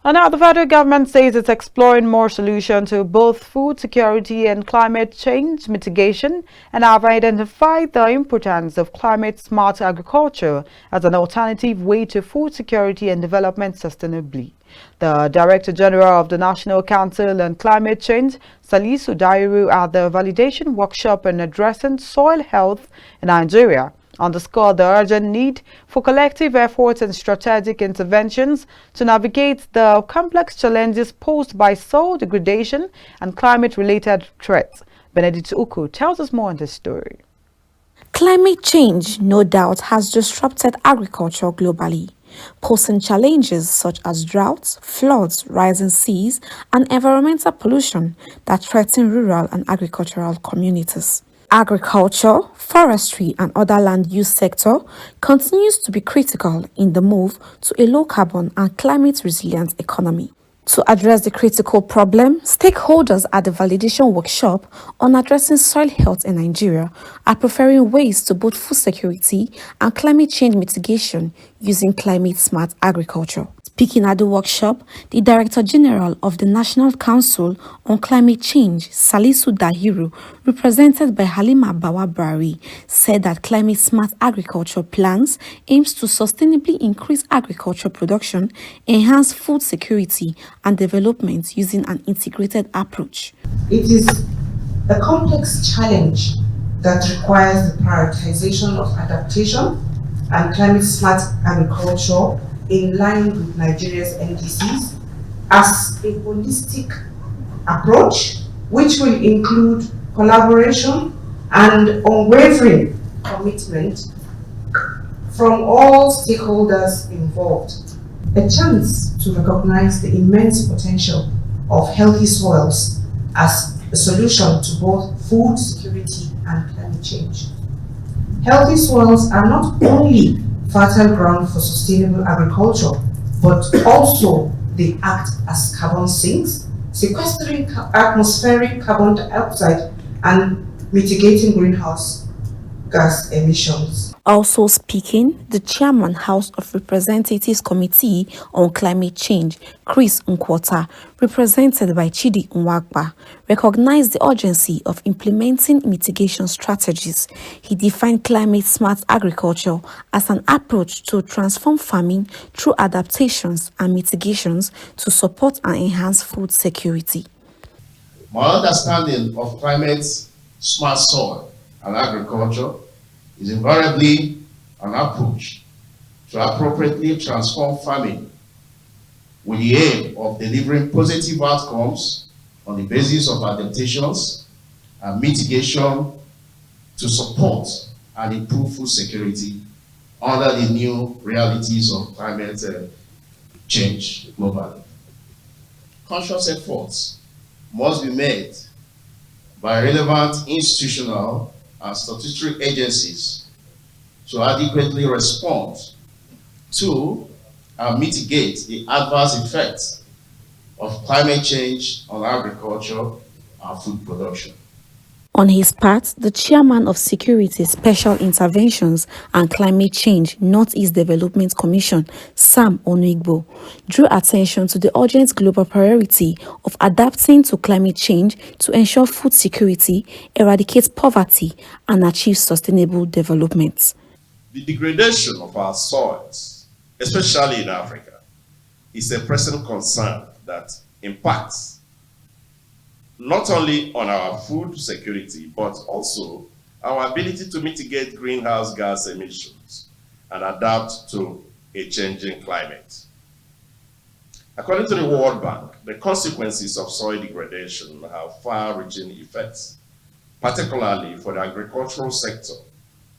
And now the federal government says it's exploring more solutions to both food security and climate change mitigation and have identified the importance of climate-smart agriculture as an alternative way to food security and development sustainably. The Director General of the National Council on Climate Change, Salisu Dairu, at the validation workshop on addressing soil health in Nigeria, underscored the urgent need for collective efforts and strategic interventions to navigate the complex challenges posed by soil degradation and climate-related threats. Benedict Uku tells us more on this story. Climate change, no doubt, has disrupted agriculture globally, posing challenges such as droughts, floods, rising seas, and environmental pollution that threaten rural and agricultural communities. Agriculture, forestry, and other land use sector continues to be critical in the move to a low-carbon and climate-resilient economy. To address the critical problem, stakeholders at the validation workshop on addressing soil health in Nigeria are preferring ways to both food security and climate change mitigation using climate-smart agriculture. Speaking at the workshop, the Director General of the National Council on Climate Change, Salisu Dahiru, represented by Halima Bawabari, said that climate-smart agriculture plans aims to sustainably increase agriculture production, enhance food security and development using an integrated approach. It is a complex challenge that requires the prioritization of adaptation and climate-smart agriculture in line with Nigeria's NDCs as a holistic approach which will include collaboration and unwavering commitment from all stakeholders involved. A chance to recognize the immense potential of healthy soils as a solution to both food security and climate change. Healthy soils are not only fertile ground for sustainable agriculture, but also they act as carbon sinks, sequestering atmospheric carbon dioxide and mitigating greenhouse gas emissions. Also speaking, the Chairman House of Representatives Committee on Climate Change, Chris Nkwota, represented by Chidi Nwagba, recognized the urgency of implementing mitigation strategies. He defined climate-smart agriculture as an approach to transform farming through adaptations and mitigations to support and enhance food security. My understanding of climate-smart soil and agriculture is invariably an approach to appropriately transform farming with the aim of delivering positive outcomes on the basis of adaptations and mitigation to support and improve food security under the new realities of climate change globally. Conscious efforts must be made by relevant institutional and statutory agencies to adequately respond to and mitigate the adverse effects of climate change on agriculture and food production. On his part, the chairman of Security, Special Interventions and Climate Change Northeast Development Commission, Sam Onigbo, drew attention to the urgent global priority of adapting to climate change to ensure food security, eradicate poverty, and achieve sustainable development. The degradation of our soils, especially in Africa, is a pressing concern that impacts not only on our food security, but also our ability to mitigate greenhouse gas emissions and adapt to a changing climate. According to the World Bank, the consequences of soil degradation have far-reaching effects, particularly for the agricultural sector,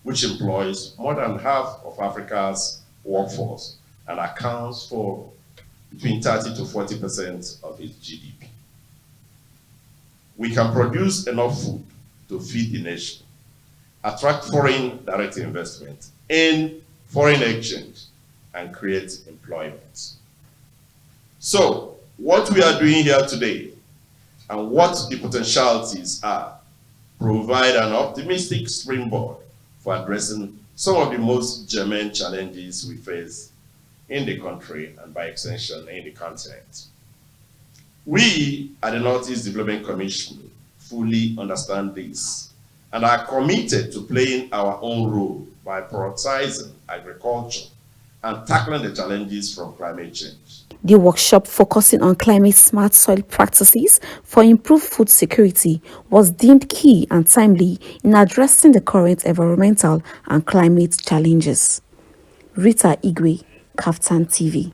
which employs more than half of Africa's workforce and accounts for between 30 to 40% of its GDP. We can produce enough food to feed the nation, attract foreign direct investment, earn foreign exchange, and create employment. So, what we are doing here today and what the potentialities are provide an optimistic springboard for addressing some of the most germane challenges we face in in the country and by extension in the continent. We at the Northeast Development Commission fully understand this and are committed to playing our own role by prioritizing agriculture and tackling the challenges from climate change. The workshop focusing on climate-smart soil practices for improved food security was deemed key and timely in addressing the current environmental and climate challenges. Rita Igwe, KAFTAN TV.